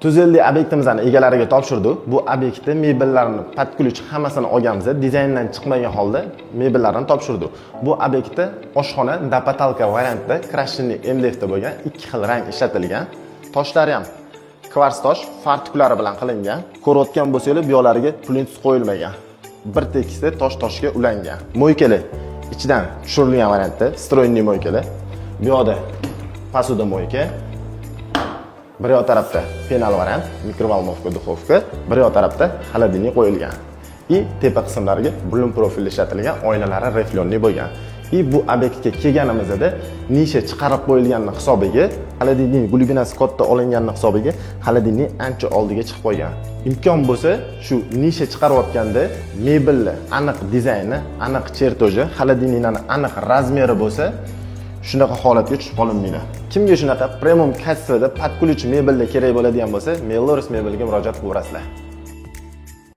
Tuzelli obyektimizni egalariga topshirdik. Bu obyektda mebellarni, patkulich hammasini olganmiz. Dizayndan chiqmagan holda mebellarni topshirdik. Bu obyektda oshxona dapatalka variantda krashinli MDFda bo'lgan, ikki xil rang ishlatilgan. Toshlari ham kvars tosh, fartuklari bilan qilingan. Ko'rayotgan bo'lsangiz, bu yoqlariga plintus qo'yilmagan. Bir tekisda tosh-toshga ulangan. Mo'ykali ichidan tushirilgan variantda, stroyniy mo'ykali. Bu yoqda pasuda mo'yka. Bir yoq tarafda penal variant, mikrovolnovka duxovka, bir yoq tarafda xolodilnik qo'yilgan. Tepa qismlariga bulim profilli ishlatilgan, oynalari reflonli bo'lgan. Bu obyektga kelganimizda nisha chiqarib qo'yilganning hisobiga, xolodilnik glubinasi katta olinganning hisobiga xolodilnik ancha oldiga chiqib qo'ygan. Imkon bo'lsa, shu nisha chiqarayotganda mebelni aniq dizayni, aniq chertoji, xolodilnikning aniq razmeri bo'lsa, shunaqa holatga tushib qolinmaydi. Kimga shunaqa premium kassada patkulich mebelda kerak bo'ladigan bo'lsa, Melloris mebelga murojaat qilaverasizlar.